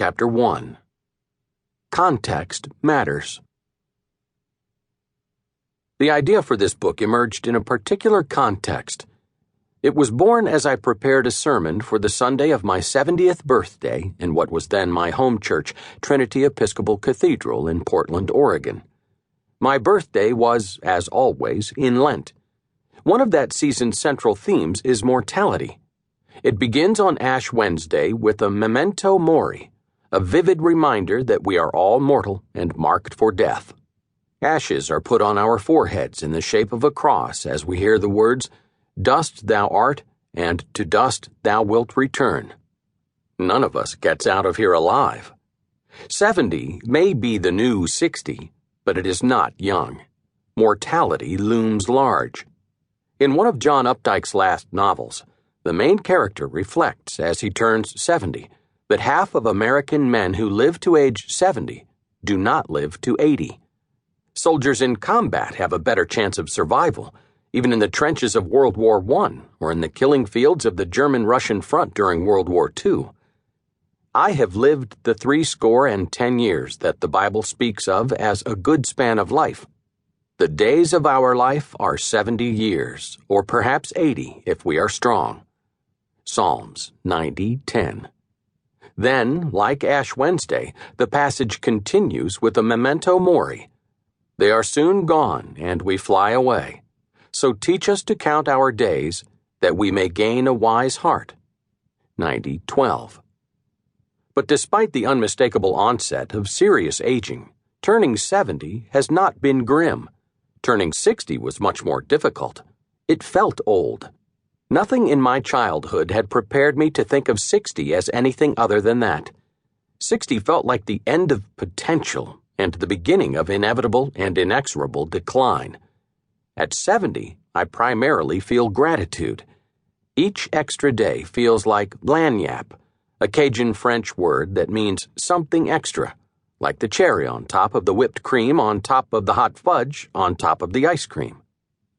Chapter 1. Context Matters. The idea for this book emerged in a particular context. It was born as I prepared a sermon for the Sunday of my 70th birthday in what was then my home church, Trinity Episcopal Cathedral in Portland, Oregon. My birthday was, as always, in Lent. One of that season's central themes is mortality. It begins on Ash Wednesday with a memento mori, a vivid reminder that we are all mortal and marked for death. Ashes are put on our foreheads in the shape of a cross as we hear the words, "Dust thou art, and to dust thou wilt return." None of us gets out of here alive. 70 may be the new 60, but it is not young. Mortality looms large. In one of John Updike's last novels, the main character reflects as he turns 70 that half of American men who live to age 70 do not live to 80. Soldiers in combat have a better chance of survival, even in the trenches of World War I or in the killing fields of the German-Russian front during World War II. I have lived the 70 years that the Bible speaks of as a good span of life. The days of our life are 70 years, or perhaps 80 if we are strong. Psalms 90:10. Then, like Ash Wednesday, the passage continues with a memento mori. They are soon gone, and we fly away. So teach us to count our days, that we may gain a wise heart. 90:12. But despite the unmistakable onset of serious aging, turning 70 has not been grim. Turning 60 was much more difficult. It felt old. Nothing in my childhood had prepared me to think of 60 as anything other than that. 60 felt like the end of potential and the beginning of inevitable and inexorable decline. At 70, I primarily feel gratitude. Each extra day feels like lagniappe, a Cajun French word that means something extra, like the cherry on top of the whipped cream on top of the hot fudge on top of the ice cream.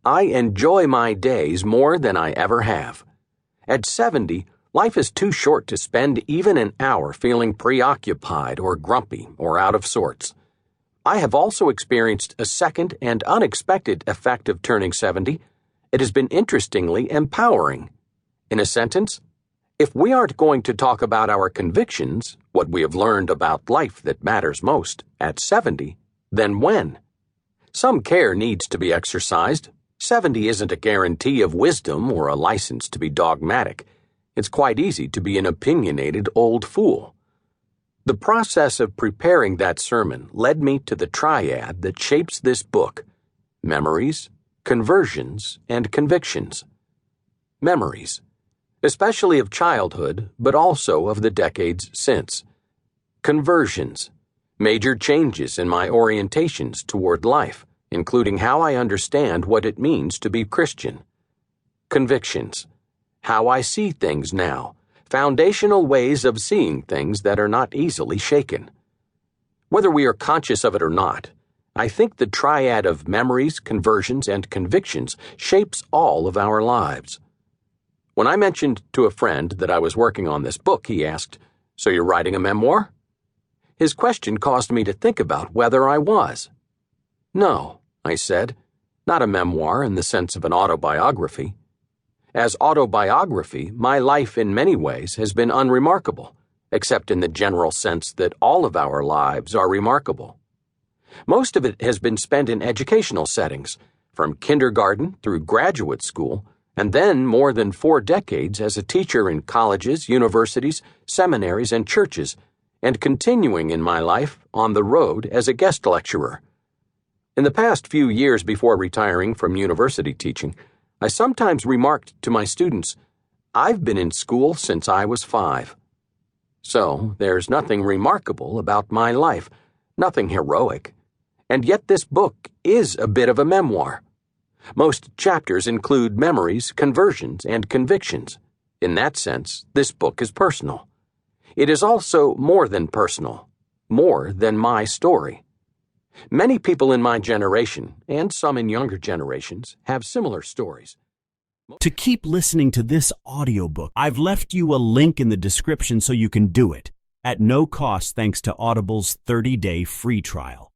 I enjoy my days more than I ever have. At 70, life is too short to spend even an hour feeling preoccupied or grumpy or out of sorts. I have also experienced a second and unexpected effect of turning 70. It has been interestingly empowering. In a sentence, if we aren't going to talk about our convictions, what we have learned about life that matters most, at 70, then when? Some care needs to be exercised. 70 isn't a guarantee of wisdom or a license to be dogmatic. It's quite easy to be an opinionated old fool. The process of preparing that sermon led me to the triad that shapes this book: memories, conversions, and convictions. Memories, especially of childhood, but also of the decades since. Conversions, major changes in my orientations toward life, including how I understand what it means to be Christian. Convictions, how I see things now, foundational ways of seeing things that are not easily shaken. Whether we are conscious of it or not, I think the triad of memories, conversions, and convictions shapes all of our lives. When I mentioned to a friend that I was working on this book, he asked, "So you're writing a memoir?" His question caused me to think about whether I was. "No," I said, "not a memoir in the sense of an autobiography. As autobiography, my life in many ways has been unremarkable, except in the general sense that all of our lives are remarkable. Most of it has been spent in educational settings, from kindergarten through graduate school, and then more than 4 decades as a teacher in colleges, universities, seminaries, and churches, and continuing in my life on the road as a guest lecturer. In the past few years before retiring from university teaching, I sometimes remarked to my students, "I've been in school since I was 5. So there's nothing remarkable about my life, nothing heroic. And yet this book is a bit of a memoir. Most chapters include memories, conversions, and convictions. In that sense, this book is personal. It is also more than personal, more than my story. Many people in my generation, and some in younger generations, have similar stories. To keep listening to this audiobook, I've left you a link in the description so you can do it. at no cost thanks to Audible's 30-day free trial.